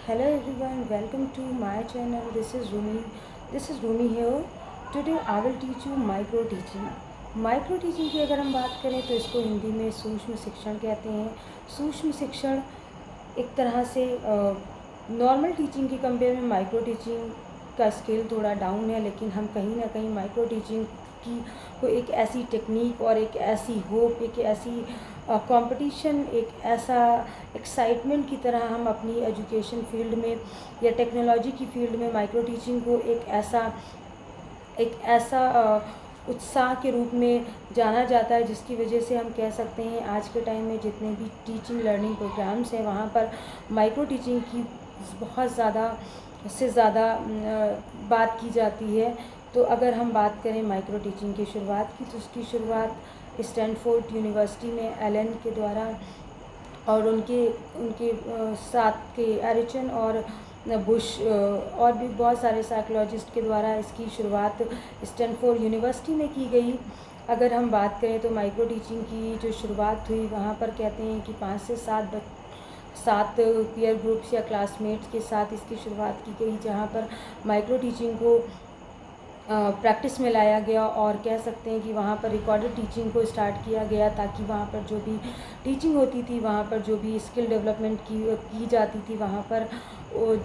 Hello everyone, welcome to my channel. This is Rumi. This is Rumi here. Today I will teach you micro teaching. Micro teaching की अगर हम बात करें तो इसको हिंदी में सूक्ष्म शिक्षण कहते हैं। सूक्ष्म शिक्षण एक तरह से नॉर्मल टीचिंग के कंपेयर में माइक्रो टीचिंग का स्केल थोड़ा डाउन है, लेकिन हम कहीं ना कहीं माइक्रो टीचिंग की को एक ऐसी टेक्निक और एक ऐसी होप, एक ऐसी कंपटीशन, एक ऐसा एक्साइटमेंट की तरह हम अपनी एजुकेशन फील्ड में या टेक्नोलॉजी की फील्ड में माइक्रो टीचिंग को एक ऐसा उत्साह के रूप में जाना जाता है, जिसकी वजह से हम कह सकते हैं आज के टाइम में जितने भी टीचिंग लर्निंग प्रोग्राम्स हैं वहाँ पर माइक्रो टीचिंग की बहुत ज़्यादा बात की जाती है। तो अगर हम बात करें माइक्रो टीचिंग की शुरुआत की, तो उसकी शुरुआत स्टैनफोर्ड यूनिवर्सिटी में एलन के द्वारा और उनके साथ के एरिचन और बुश और भी बहुत सारे साइकोलॉजिस्ट के द्वारा इसकी शुरुआत स्टैनफोर्ड यूनिवर्सिटी में की गई। अगर हम बात करें तो माइक्रो टीचिंग की जो शुरुआत हुई वहाँ पर कहते हैं कि 5 से 7 पीयर ग्रुप्स या क्लासमेट्स के साथ इसकी शुरुआत की गई, जहाँ पर माइक्रो टीचिंग को प्रैक्टिस में लाया गया और कह सकते हैं कि वहाँ पर रिकॉर्डेड टीचिंग को स्टार्ट किया गया, ताकि वहाँ पर जो भी टीचिंग होती थी, वहाँ पर जो भी स्किल डेवलपमेंट की जाती थी, वहाँ पर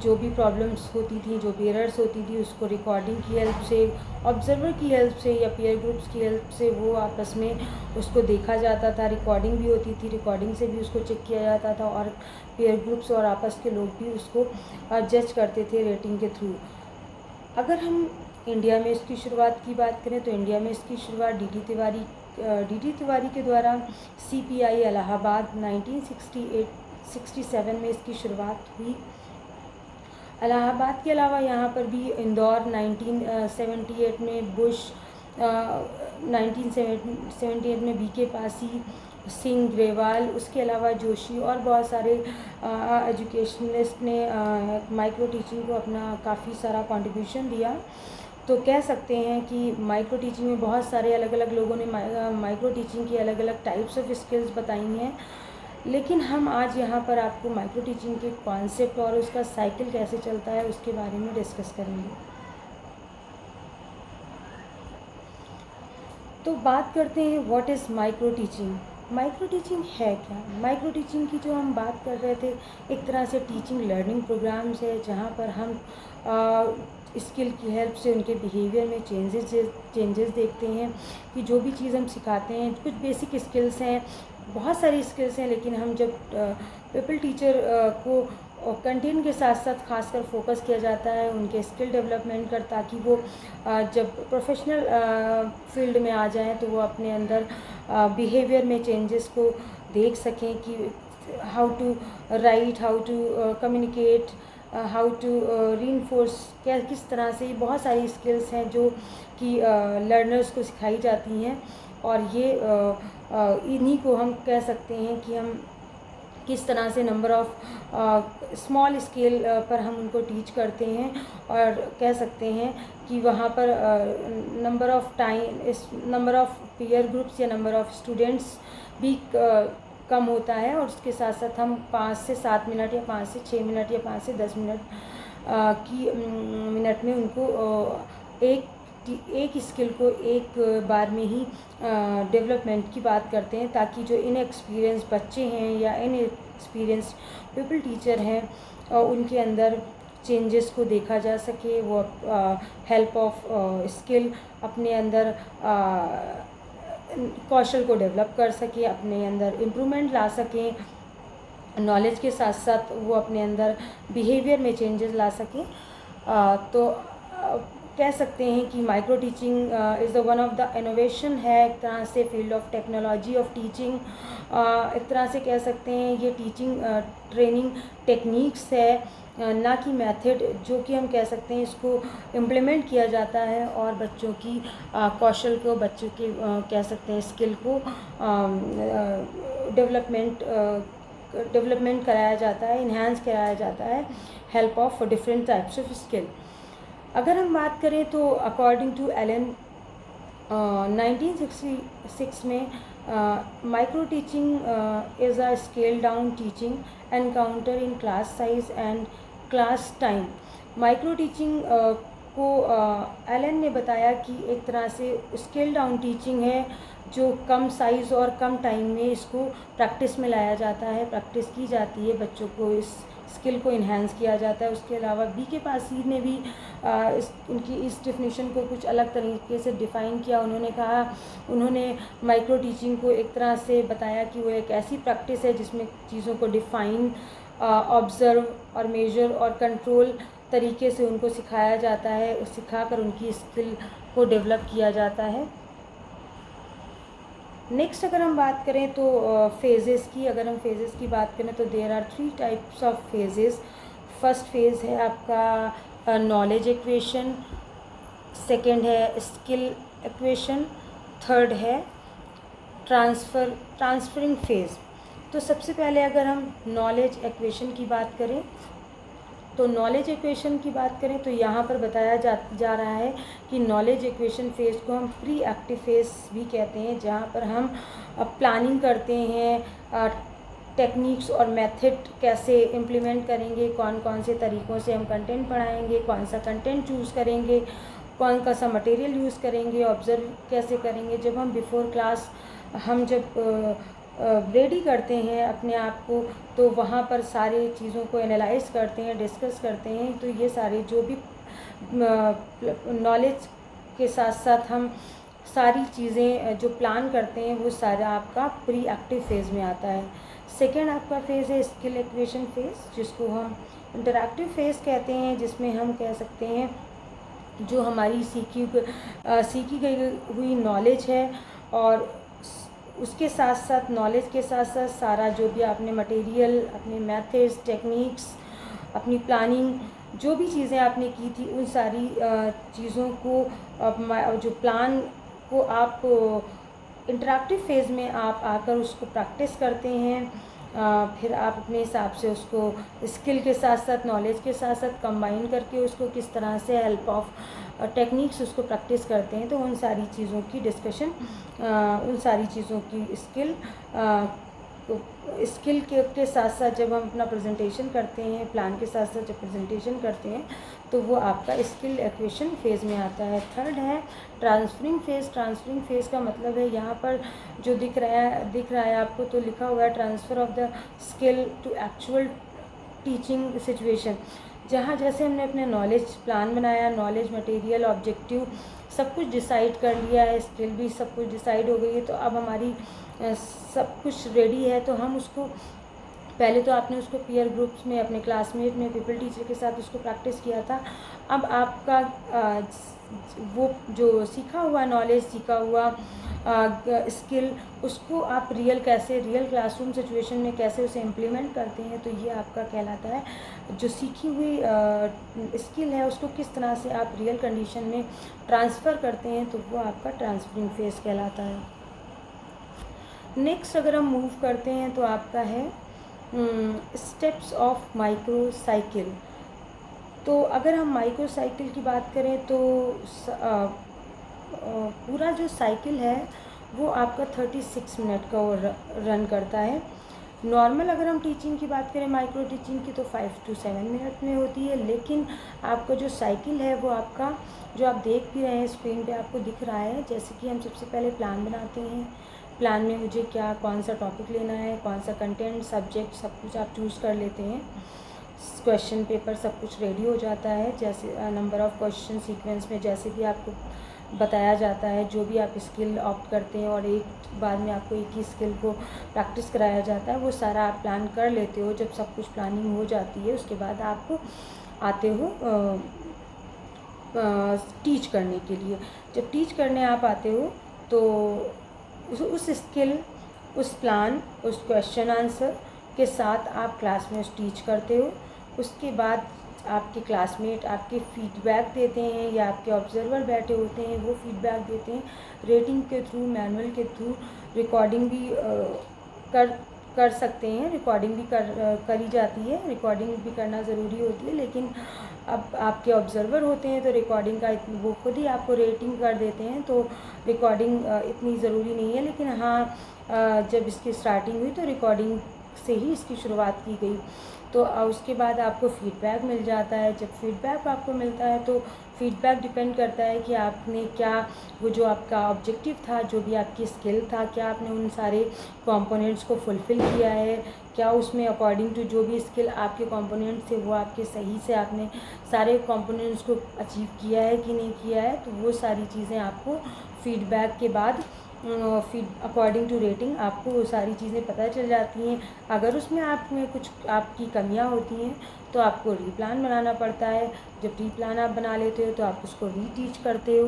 जो भी प्रॉब्लम्स होती थी, जो भी एरर्स होती थी, उसको रिकॉर्डिंग की हेल्प से, ऑब्जर्वर की हेल्प से या पीयर ग्रुप्स की हेल्प से वो आपस में उसको देखा जाता था। रिकॉर्डिंग भी होती थी, रिकॉर्डिंग से भी उसको चेक किया जाता था और पीयर ग्रुप्स और आपस के लोग भी उसको जज करते थे रेटिंग के थ्रू। अगर हम इंडिया में इसकी शुरुआत की बात करें तो इंडिया में इसकी शुरुआत डी टी तिवारी के द्वारा CPI इलाहाबाद 1967 में इसकी शुरुआत हुई। इलाहाबाद के अलावा यहाँ पर भी इंदौर 1978 में, बुश 1978 में, BK पासी, सिंह, ग्रेवाल, उसके अलावा जोशी और बहुत सारे एजुकेशनलिस्ट ने माइक्रो टीचिंग को अपना काफ़ी सारा कंट्रीब्यूशन दिया। तो कह सकते हैं कि माइक्रो टीचिंग में बहुत सारे अलग अलग लोगों ने माइक्रो टीचिंग की अलग अलग टाइप्स ऑफ स्किल्स बताई हैं, लेकिन हम आज यहाँ पर आपको माइक्रो टीचिंग के कॉन्सेप्ट और उसका साइकिल कैसे चलता है उसके बारे में डिस्कस करेंगे। तो बात करते हैं what is micro teaching. Micro teaching है क्या? माइक्रो टीचिंग की जो हम बात कर रहे थे, एक तरह से टीचिंग लर्निंग प्रोग्राम्स है, जहाँ पर हम स्किल की हेल्प से उनके बिहेवियर में चेंजेस देखते हैं कि जो भी चीज़ हम सिखाते हैं, कुछ बेसिक स्किल्स हैं, बहुत सारी स्किल्स हैं, लेकिन हम जब पीपल टीचर को कंटेंट के साथ साथ खासकर फोकस किया जाता है उनके स्किल डेवलपमेंट कर, ताकि वो जब प्रोफेशनल फील्ड में आ जाएं तो वो अपने अंदर बिहेवियर में चेंजेस को देख सकें कि how to write, how to communicate, how to reinforce, क्या किस तरह से। बहुत सारी स्किल्स हैं जो कि लर्नर्स को सिखाई जाती हैं, और ये इन्हीं को हम कह सकते हैं कि हम किस तरह से नंबर ऑफ़ स्मॉल स्केल पर हम उनको टीच करते हैं, और कह सकते हैं कि वहाँ पर नंबर ऑफ़ पीयर ग्रुप्स या नंबर ऑफ़ स्टूडेंट्स भी कम होता है, और उसके साथ साथ हम 5 से 7 मिनट या 5 से 6 मिनट या 5 से 10 मिनट में उनको एक स्किल को एक बार में ही डेवलपमेंट की बात करते हैं, ताकि जो इनएक्सपीरियंस बच्चे हैं या इनएक्सपीरियंस पीपल टीचर हैं उनके अंदर चेंजेस को देखा जा सके, वो हेल्प ऑफ स्किल अपने अंदर कौशल को डेवलप कर सके, अपने अंदर इम्प्रूवमेंट ला सकें, नॉलेज के साथ साथ वो अपने अंदर बिहेवियर में चेंजेस ला सकें। तो कह सकते हैं कि micro teaching is the one of the innovation है, एक तरह से field of technology of teaching. एक तरह से कह सकते हैं ये टीचिंग ट्रेनिंग टेक्निक्स है, ना कि मेथड, जो कि हम कह सकते हैं इसको इम्प्लीमेंट किया जाता है और बच्चों की कौशल को, बच्चों के कह सकते हैं स्किल को डेवलपमेंट कराया जाता है, इन्हांस कराया जाता है, help of different types of skill. अगर हम बात करें तो अकॉर्डिंग टू एलन 1966 में micro teaching is a scale down teaching encounter in class size and class time. Micro teaching को एलन ने बताया कि एक तरह से स्केल डाउन टीचिंग है, जो कम साइज़ और कम टाइम में इसको प्रैक्टिस में लाया जाता है, प्रैक्टिस की जाती है, बच्चों को इस स्किल को इन्हेंस किया जाता है। उसके अलावा बीके पासीर ने भी उनकी इस डिफिनीशन को कुछ अलग तरीके से डिफ़ाइन किया। उन्होंने माइक्रो टीचिंग को एक तरह से बताया कि वो एक ऐसी प्रैक्टिस है जिसमें चीज़ों को डिफ़ाइन, ऑब्ज़र्व और मेजर और कंट्रोल तरीके से उनको सिखाया जाता है, सिखाकर उनकी स्किल को डेवलप किया जाता है। नेक्स्ट अगर हम बात करें तो फेजेस की, अगर हम फेजेस की बात करें तो there are 3 types of phases. First phase है आपका नॉलेज इक्वेशन, सेकंड है स्किल इक्वेशन, थर्ड है ट्रांसफरिंग फेज़। तो सबसे पहले अगर हम नॉलेज इक्वेशन की बात करें तो नॉलेज इक्वेशन की बात करें तो यहाँ पर बताया जा रहा है कि नॉलेज इक्वेशन फेज़ को हम प्री एक्टिव फेज़ भी कहते हैं, जहाँ पर हम प्लानिंग करते हैं, टेक्निक्स और मेथड कैसे इम्प्लीमेंट करेंगे, कौन कौन से तरीक़ों से हम कंटेंट पढ़ाएंगे, कौन सा कंटेंट चूज़ करेंगे, कौन सा मटेरियल यूज़ करेंगे, ऑब्ज़र्व कैसे करेंगे। जब हम बिफ़ोर क्लास जब रेडी करते हैं अपने आप को, तो वहाँ पर सारे चीज़ों को एनालाइज करते हैं, डिस्कस करते हैं। तो ये सारे जो भी नॉलेज के साथ साथ हम सारी चीज़ें जो प्लान करते हैं वो सारा आपका प्री एक्टिव फेज़ में आता है। सेकेंड आपका फेज़ है स्किल एक्विजिशन फेज़, जिसको हम इंटरैक्टिव फेज़ कहते हैं, जिसमें हम कह सकते हैं जो हमारी सीखी गई हुई नॉलेज है और उसके साथ साथ नॉलेज के साथ साथ सारा जो भी आपने मटेरियल, अपने मेथड्स, टेक्निक्स, अपनी प्लानिंग, जो भी चीज़ें आपने की थी, उन सारी चीज़ों को जो प्लान को आप इंटरैक्टिव फेज़ में आप आकर उसको प्रैक्टिस करते हैं। फिर आप अपने हिसाब से उसको स्किल के साथ साथ नॉलेज के साथ साथ कंबाइन करके उसको किस तरह से हेल्प ऑफ टेक्निक्स उसको प्रैक्टिस करते हैं। तो उन सारी चीज़ों की डिस्कशन, उन सारी चीज़ों की स्किल के साथ साथ जब हम अपना प्रेजेंटेशन करते हैं, प्लान के साथ साथ जब प्रेजेंटेशन करते हैं, तो वो आपका स्किल एक्विजिशन फेज़ में आता है। थर्ड है ट्रांसफरिंग फेज़। ट्रांसफरिंग फेज़ का मतलब है यहाँ पर जो दिख रहा है आपको, तो लिखा हुआ है transfer of the skill to actual teaching situation. जहाँ जैसे हमने अपने नॉलेज प्लान बनाया, नॉलेज, मटेरियल, ऑब्जेक्टिव सब कुछ डिसाइड कर लिया है, स्किल भी सब कुछ डिसाइड हो गई है, तो अब हमारी सब कुछ रेडी है। तो हम उसको पहले तो आपने उसको पीयर ग्रुप्स में, अपने क्लासमेट में, पीपल टीचर के साथ उसको प्रैक्टिस किया था। अब आपका वो जो सीखा हुआ नॉलेज, सीखा हुआ स्किल, उसको आप रियल क्लासरूम सिचुएशन में कैसे उसे इम्प्लीमेंट करते हैं, तो ये आपका कहलाता है। जो सीखी हुई स्किल है उसको किस तरह से आप रियल कंडीशन में ट्रांसफ़र करते हैं, तो वो आपका ट्रांसफरिंग फेज़ कहलाता है। नेक्स्ट अगर हम मूव करते हैं तो आपका है स्टेप्स ऑफ माइक्रो साइकिल। तो अगर हम माइक्रो साइकिल की बात करें तो पूरा जो साइकिल है वो आपका 36 मिनट का रन करता है। नॉर्मल अगर हम टीचिंग की बात करें, माइक्रो टीचिंग की, तो 5 to 7 मिनट में होती है। लेकिन आपका जो साइकिल है वो आपका, जो आप देख भी रहे हैं स्क्रीन पे आपको दिख रहा है, जैसे कि हम सबसे पहले प्लान बनाते हैं। प्लान में मुझे कौन सा टॉपिक लेना है, कौन सा कंटेंट, सब्जेक्ट, सब कुछ आप चूज़ कर लेते हैं। क्वेश्चन पेपर सब कुछ रेडी हो जाता है, जैसे नंबर ऑफ़ क्वेश्चन सीक्वेंस में जैसे भी आपको बताया जाता है, जो भी आप स्किल ऑप्ट करते हैं और एक बाद में आपको एक ही स्किल को प्रैक्टिस कराया जाता है, वो सारा आप प्लान कर लेते हो। जब सब कुछ प्लानिंग हो जाती है उसके बाद आप आते हो टीच करने के लिए। जब टीच करने आप आते हो तो उस स्किल, उस प्लान, उस क्वेश्चन आंसर के साथ आप क्लास में टीच करते हो। उसके बाद आपके क्लासमेट आपके फीडबैक देते हैं या आपके ऑब्जर्वर बैठे होते हैं, वो फीडबैक देते हैं। रेटिंग के थ्रू, मैनुअल के थ्रू रिकॉर्डिंग भी कर सकते हैं, रिकॉर्डिंग भी करी जाती है। रिकॉर्डिंग भी करना ज़रूरी होती है, लेकिन अब आपके ऑब्जर्वर होते हैं तो रिकॉर्डिंग का वो खुद ही आपको रेटिंग कर देते हैं, तो रिकॉर्डिंग इतनी ज़रूरी नहीं है। लेकिन हाँ, जब इसकी स्टार्टिंग हुई तो रिकॉर्डिंग से ही इसकी शुरुआत की गई। तो उसके बाद आपको फ़ीडबैक मिल जाता है। जब फ़ीडबैक आपको मिलता है तो फ़ीडबैक डिपेंड करता है कि आपने क्या, वो जो आपका ऑब्जेक्टिव था, जो भी आपकी स्किल था, क्या आपने उन सारे कंपोनेंट्स को फुलफ़िल किया है, क्या उसमें अकॉर्डिंग टू जो भी स्किल आपके कंपोनेंट्स थे वो आपके सही से आपने सारे कंपोनेंट्स को अचीव किया है कि नहीं किया है। तो वो सारी चीज़ें आपको फ़ीडबैक के बाद अकॉर्डिंग टू रेटिंग आपको वो सारी चीज़ें पता चल जाती हैं। अगर उसमें आप में कुछ आपकी कमियां होती हैं तो आपको रीप्लान बनाना पड़ता है। जब रीप्लान आप बना लेते हो तो आप उसको रीटीच करते हो।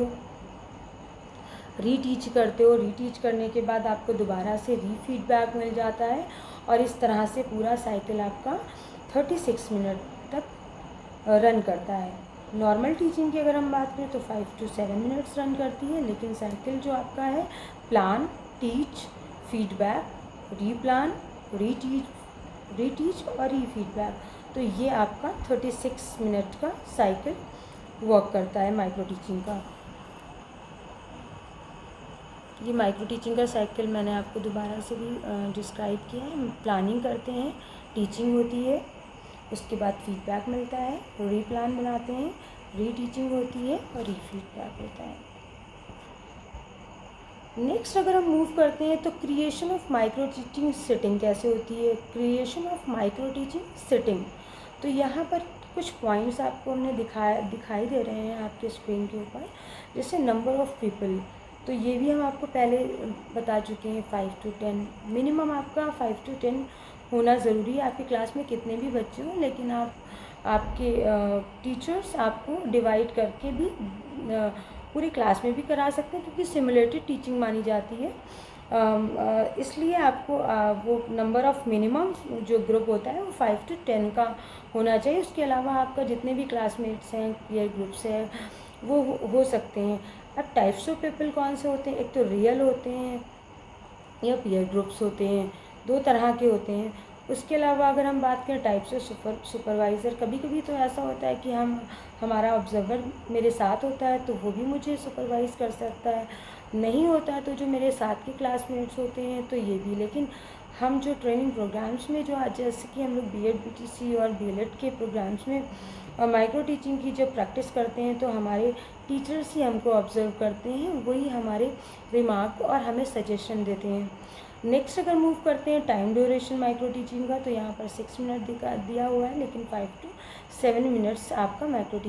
रीटीच करने के बाद आपको दोबारा से रीफीडबैक मिल जाता है और इस तरह से पूरा साइकिल आपका 36 मिनट तक रन करता है। नॉर्मल टीचिंग की अगर हम बात करें तो 5 to 7 मिनट्स रन करती है, लेकिन साइकिल जो आपका है प्लान, टीच, फीडबैक, रीप्लान, रीटीच और रीफीडबैक, तो ये आपका 36 मिनट का साइकिल वर्क करता है माइक्रो टीचिंग का। ये माइक्रो टीचिंग का साइकिल मैंने आपको दोबारा से भी डिस्क्राइब किया है। प्लानिंग करते हैं, टीचिंग होती है, उसके बाद फीडबैक मिलता है, रीप्लान बनाते हैं, रीटीचिंग होती है और रीफीडबैक होता है। नेक्स्ट अगर हम मूव करते हैं तो creation of micro teaching setting कैसे होती है। Creation of micro teaching setting, तो यहाँ पर कुछ पॉइंट्स आपको हमने दिखाई दे रहे हैं आपके स्क्रीन के ऊपर। जैसे नंबर ऑफ़ पीपल, तो ये भी हम आपको पहले बता चुके हैं 5 to 10, मिनिमम आपका 5 to 10 होना ज़रूरी है। आपकी क्लास में कितने भी बच्चे हों, लेकिन आपके टीचर्स आपको डिवाइड करके भी पूरी क्लास में भी करा सकते हैं, क्योंकि सिमुलेटेड टीचिंग मानी जाती है। इसलिए आपको वो नंबर ऑफ़ मिनिमम जो ग्रुप होता है वो 5 to 10 का होना चाहिए। उसके अलावा आपका जितने भी क्लासमेट्स हैं, पीयर ग्रुप्स हैं, वो हो सकते हैं। अब टाइप्स ऑफ पीपल कौन से होते हैं, एक तो रियल होते हैं या पीयर ग्रुप्स होते हैं, दो तरह के होते हैं। उसके अलावा अगर हम बात करें टाइप्स ऑफ सुपरवाइज़र, कभी कभी तो ऐसा होता है कि हमारा ऑब्जर्वर मेरे साथ होता है तो वो भी मुझे सुपरवाइज़ कर सकता है, नहीं होता है तो जो मेरे साथ के क्लासमेट्स होते हैं तो ये भी। लेकिन हम जो ट्रेनिंग प्रोग्राम्स में जो आज जैसे कि हम लोग बीएड, बीटीसी और बीएलएड के प्रोग्राम्स में माइक्रो टीचिंग की जब प्रैक्टिस करते हैं तो हमारे टीचर्स ही हमको ऑब्ज़र्व करते हैं, वही हमारे रिमार्क और हमें सजेशन देते हैं। नेक्स्ट अगर मूव करते हैं टाइम ड्यूरेशन माइक्रो टीचिंग का, तो यहाँ पर 6 मिनट दिया हुआ है, लेकिन 5 to 7 मिनट्स आपका माइक्रो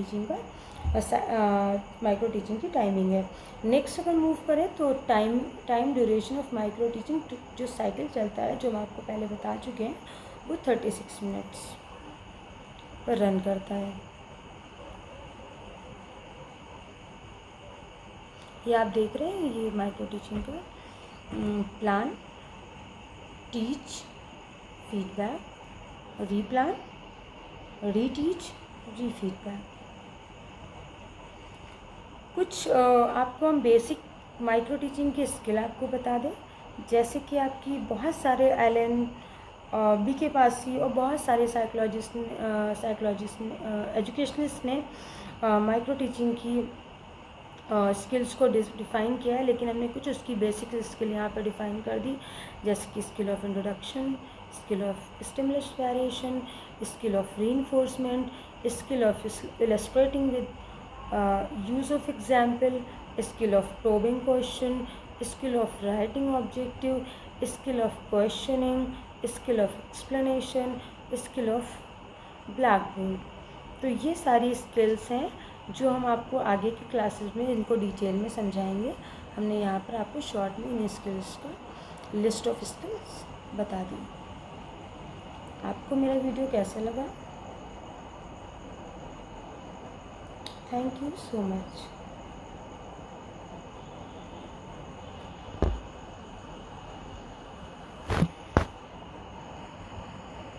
टीचिंग की टाइमिंग है। नेक्स्ट अगर मूव करें तो time duration of micro teaching, जो साइकिल चलता है, जो हम आपको पहले बता चुके हैं, वो 36 मिनट्स पर रन करता है। ये आप देख रहे हैं, ये माइक्रो टीचिंग का प्लान, टीच, फीडबैक, रीप्लान, रीटीच, रीफीडबैक। कुछ आपको हम बेसिक माइक्रो टीचिंग के स्किल आपको बता दें। जैसे कि आपकी बहुत सारे एलन बी के पास ही और बहुत सारे साइकोलॉजिस्ट एजुकेशनिस्ट ने माइक्रो टीचिंग की स्किल्स को डिफ़ाइन किया है, लेकिन हमने कुछ उसकी बेसिक स्किल यहाँ पर डिफ़ाइन कर दी, जैसे कि skill of introduction, skill of stimulus variation, skill of reinforcement, skill of illustrating with use of example, skill of probing question, skill of writing objective, skill of questioning, skill of explanation, skill of blackboard. तो ये सारी skills हैं जो हम आपको आगे की classes में इनको डिटेल में समझाएंगे। हमने यहाँ पर आपको शॉर्ट में इन स्किल्स का लिस्ट ऑफ स्किल्स बता दी। आपको मेरा वीडियो कैसा लगा? Thank you so much.